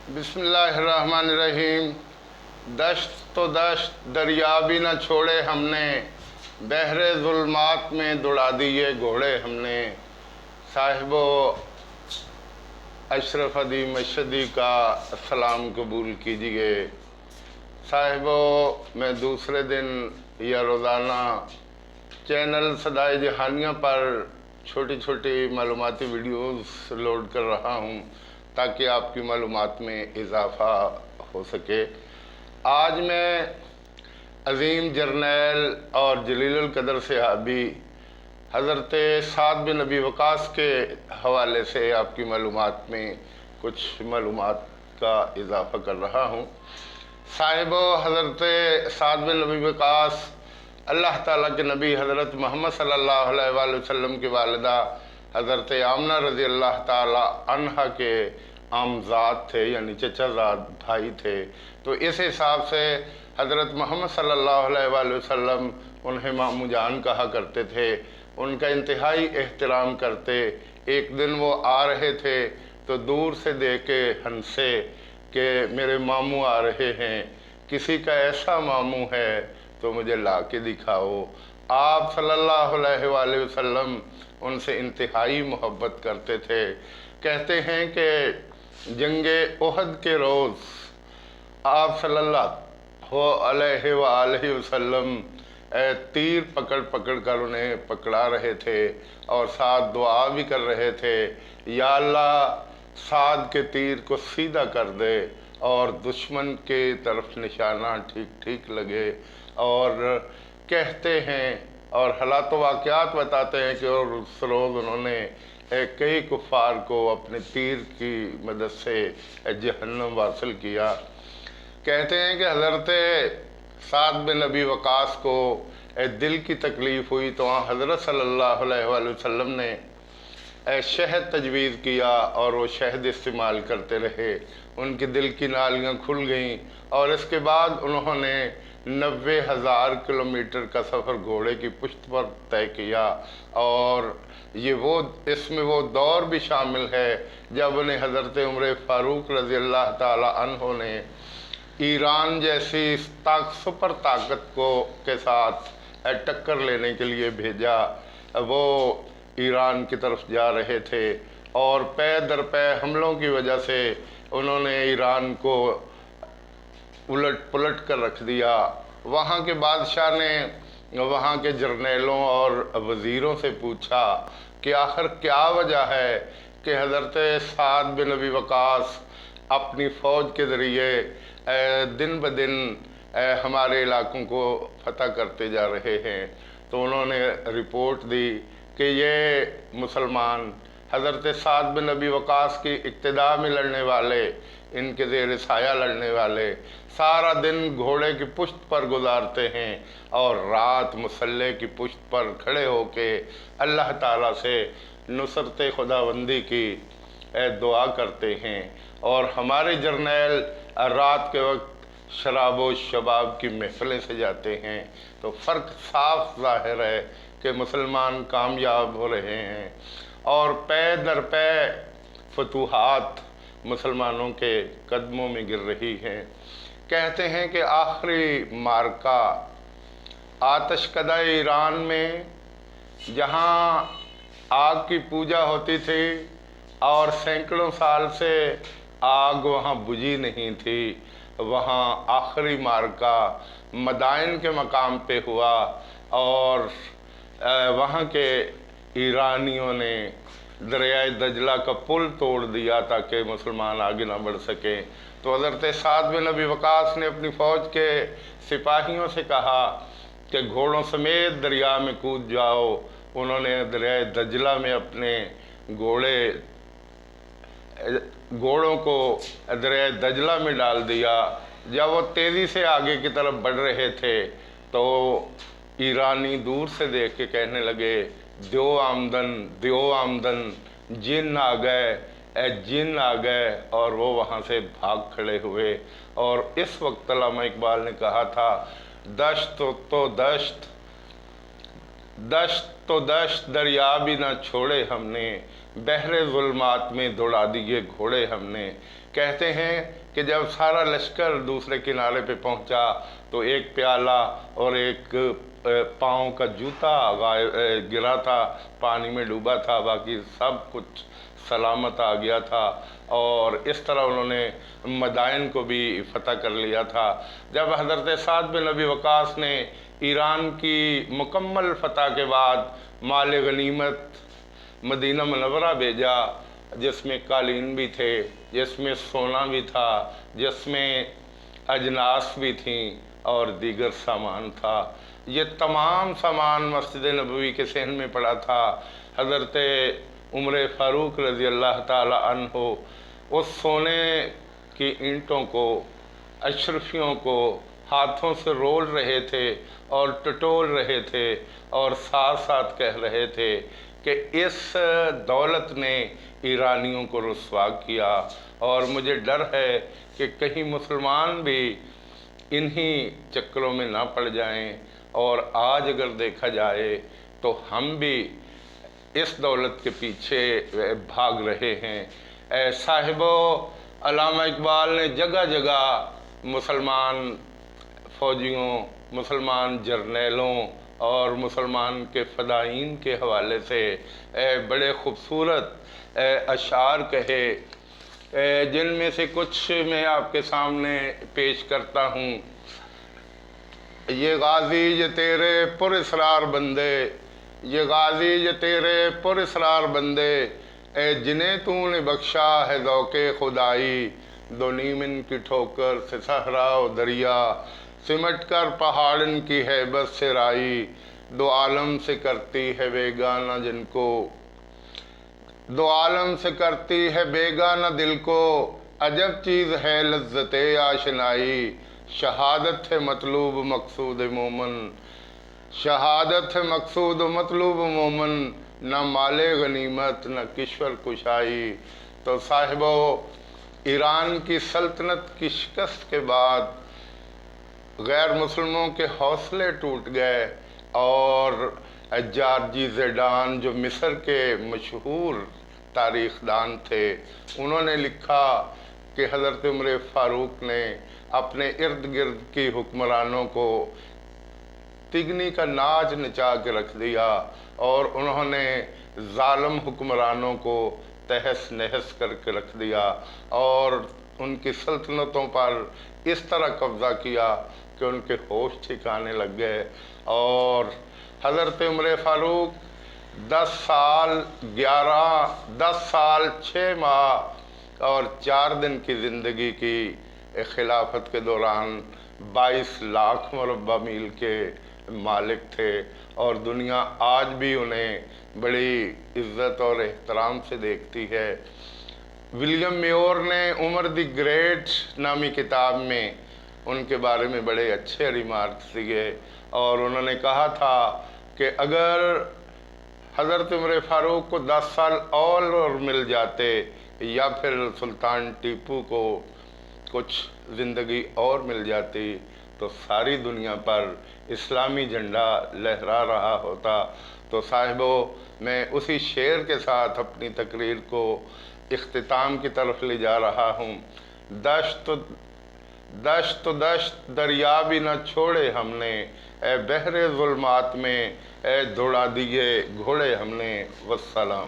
बिस्मिल्लाहिर्रहमानिर्रहीम। दश्त तो दश्त दरिया भी न छोड़े हमने, बहरे ज़ुल्मात में दौड़ा दिए घोड़े हमने। साहिबो अशरफ अदी मशदी का सलाम कबूल कीजिए। साहिबो, मैं दूसरे दिन या रोज़ाना चैनल सदाए जहानिया पर छोटी छोटी मालूमाती वीडियोस लोड कर रहा हूँ ताकि आपकी मालूमात में इजाफ़ा हो सके। आज मैं अज़ीम जर्नैल और जलीलुल कदर सहाबी हज़रत साद बिन अबी वक़ास के हवाले से आपकी मालूमात में कुछ मालूमात का इजाफ़ा कर रहा हूँ। साहिबो, हज़रत साद बिन अबी वक़ास अल्लाह ताला के नबी हज़रत मोहम्मद सल्लल्लाहु अलैहि वसल्लम की वालिदा हज़रत आमना रज़ी अल्लाह ताला अन्हा के आमजाद थे, यानी चचाजाद भाई थे। तो इस हिसाब से हज़रत मोहम्मद सल्लल्लाहु अलैहि वसल्लम उन्हें मामू जान कहा करते थे, उनका इंतहाई एहतराम करते। एक दिन वो आ रहे थे तो दूर से देख के हंसे कि मेरे मामू आ रहे हैं, किसी का ऐसा मामू है तो मुझे ला के दिखाओ। आप सल्लल्लाहु अलैहि वसल्लम उनसे इंतहाई मोहब्बत करते थे। कहते हैं कि जंगे ओहद के रोज़ आप सल्लल्लाहु अलैहि वसल्लम तीर पकड़ पकड़ कर उन्हें पकड़ा रहे थे और साथ दुआ भी कर रहे थे, या अल्लाह साद के तीर को सीधा कर दे और दुश्मन के तरफ निशाना ठीक ठीक लगे। और कहते हैं और हालात वाक़यात बताते हैं कि और उस रोज़ उन्होंने कई कुफ़ार को अपने तीर की मदद से जहन्नम वासिल किया। कहते हैं कि हज़रत साद बिन अबी वक़ास को दिल की तकलीफ़ हुई तो वहाँ हज़रत सल्लल्लाहु अलैहि वसल्लम ने शहद तजवीज़ किया और वो शहद इस्तेमाल करते रहे। उनकी दिल की नालियाँ खुल गईं और इसके बाद उन्होंने 90,000 किलोमीटर का सफ़र घोड़े की पुश्त पर तय किया। और ये वो इसमें वो दौर भी शामिल है जब उन्हें हज़रत उमर फ़ारूक रज़ी अल्लाह ताला अन्हो ने ईरान जैसी सुपर ताकत को के साथ टक्कर लेने के लिए भेजा। वो ईरान की तरफ जा रहे थे और पै दर पै हमलों की वजह से उन्होंने ईरान को उलट पुलट कर रख दिया। वहाँ के बादशाह ने वहाँ के जर्नैलों और वज़ीरों से पूछा कि आखिर क्या वजह है कि हज़रत साद बिन अबी वक़ास अपनी फ़ौज के ज़रिए दिन ब दिन हमारे इलाकों को फतह करते जा रहे हैं। तो उन्होंने रिपोर्ट दी कि ये मुसलमान हज़रत साद बिन अबी वक़ास की इक्तिदा में लड़ने वाले, इनके ज़ेर साया लड़ने वाले सारा दिन घोड़े की पुश्त पर गुजारते हैं और रात मुसल्ले की पुश्त पर खड़े होके अल्लाह ताला से नुसरत खुदाबंदी की दुआ करते हैं। और हमारे जर्नैल रात के वक्त शराब व शबाब की महफिलें से जाते हैं। तो फ़र्क साफ ज़ाहिर है कि मुसलमान कामयाब हो रहे हैं और पै दर पै फतूहात मुसलमानों के कदमों में गिर रही हैं। कहते हैं कि आखिरी मार्का आतशकदा ईरान में, जहाँ आग की पूजा होती थी और सैकड़ों साल से आग वहाँ बुझी नहीं थी, वहाँ आखिरी मार्का मदाइन के मकाम पे हुआ और वहाँ के ईरानियों ने दरियाए दजला का पुल तोड़ दिया ताकि मुसलमान आगे ना बढ़ सकें। तो हज़रत साद बिन अबी वक़ास ने अपनी फ़ौज के सिपाहियों से कहा कि घोड़ों समेत दरिया में कूद जाओ। उन्होंने दरियाए दजला में अपने घोड़ों को दरियाए दजला में डाल दिया। जब वो तेज़ी से आगे की तरफ बढ़ रहे थे तो ईरानी दूर से देख के कहने लगे, दो आमदन, जिन आ गए, जिन आ गए। और वो वहाँ से भाग खड़े हुए। और इस वक्त अल्लामा इकबाल ने कहा था, दश्त तो दश्त दरिया भी ना छोड़े हमने, बहरे ज़ुल्मात में दौड़ा दिए घोड़े हमने। کہتے ہیں کہ جب سارا لشکر دوسرے کنارے پہ پہنچا تو ایک پیالہ اور ایک پاؤں کا جوتا گرا تھا، پانی میں ڈوبا تھا، باقی سب کچھ سلامت آ گیا تھا، اور اس طرح انہوں نے مدائن کو بھی فتح کر لیا تھا۔ جب حضرت سعد بن ابی وقاص نے ایران کی مکمل فتح کے بعد مال غنیمت مدینہ منورہ بھیجا، جس میں قالین بھی تھے، جس میں سونا بھی تھا، جس میں اجناس بھی تھیں اور دیگر سامان تھا، یہ تمام سامان مسجد نبوی کے صحن میں پڑا تھا۔ حضرت عمر فاروق رضی اللہ تعالی عنہ اس سونے کی اینٹوں کو، اشرفیوں کو ہاتھوں سے رول رہے تھے اور ٹٹول رہے تھے، اور ساتھ ساتھ کہہ رہے تھے کہ اس دولت نے ایرانیوں کو رسوا کیا، اور مجھے ڈر ہے کہ کہیں مسلمان بھی انہی چکروں میں نہ پڑ جائیں، اور آج اگر دیکھا جائے تو ہم بھی اس دولت کے پیچھے بھاگ رہے ہیں۔ صاحبو، علامہ اقبال نے جگہ جگہ مسلمان فوجیوں، مسلمان جرنیلوں اور مسلمان کے فدائین کے حوالے سے بڑے خوبصورت اشعار کہے، جن میں سے کچھ میں آپ کے سامنے پیش کرتا ہوں۔ یہ غازی یہ تیرے پر اسرار بندے، یہ غازی یہ تیرے پر اسرار بندے، اے جنہیں تو نے بخشا ہے ذوق خدائی، دو نیم ان کی ٹھوکر سے صحرا و دریا، سمٹ کر پہاڑ ان کی ہیبت سے رائی، دو عالم سے کرتی ہے بیگانہ جن کو، دو عالم سے کرتی ہے بیگانہ دل کو، عجب چیز ہے لذت آشنائی، شہادت ہے مطلوب مقصود مومن، شہادت ہے مقصود مطلوب مومن، نہ مال غنیمت نہ کشور کشائی۔ تو صاحبو، ایران کی سلطنت کی شکست کے بعد غیر مسلموں کے حوصلے ٹوٹ گئے، اور جارجی زیڈان جو مصر کے مشہور تاریخ دان تھے، انہوں نے لکھا کہ حضرت عمر فاروق نے اپنے ارد گرد کی حکمرانوں کو تگنی کا ناچ نچا کے رکھ دیا، اور انہوں نے ظالم حکمرانوں کو تہس نہس کر کے رکھ دیا، اور ان کی سلطنتوں پر اس طرح قبضہ کیا کہ ان کے ہوش ٹھکانے لگ گئے، اور حضرت عمر فاروق 10 سال 6 ماہ اور 4 دن کی زندگی کی خلافت کے دوران 22 لاکھ مربع میل کے مالک تھے، اور دنیا آج بھی انہیں بڑی عزت اور احترام سے دیکھتی ہے۔ ولیم میور نے عمر دی گریٹ نامی کتاب میں ان کے بارے میں بڑے اچھے ریمارکس دیے، اور انہوں نے کہا تھا کہ اگر حضرت عمر فاروق کو 10 سال اور مل جاتے، یا پھر سلطان ٹیپو کو کچھ زندگی اور مل جاتی، تو ساری دنیا پر اسلامی جھنڈا لہرا رہا ہوتا۔ تو صاحبو، میں اسی شعر کے ساتھ اپنی تقریر کو اختتام کی طرف لے جا رہا ہوں۔ دشت دریا بھی نہ چھوڑے ہم نے، اے بحر ظلمات میں، اے دوڑا دیے گھوڑے ہم نے، والسلام۔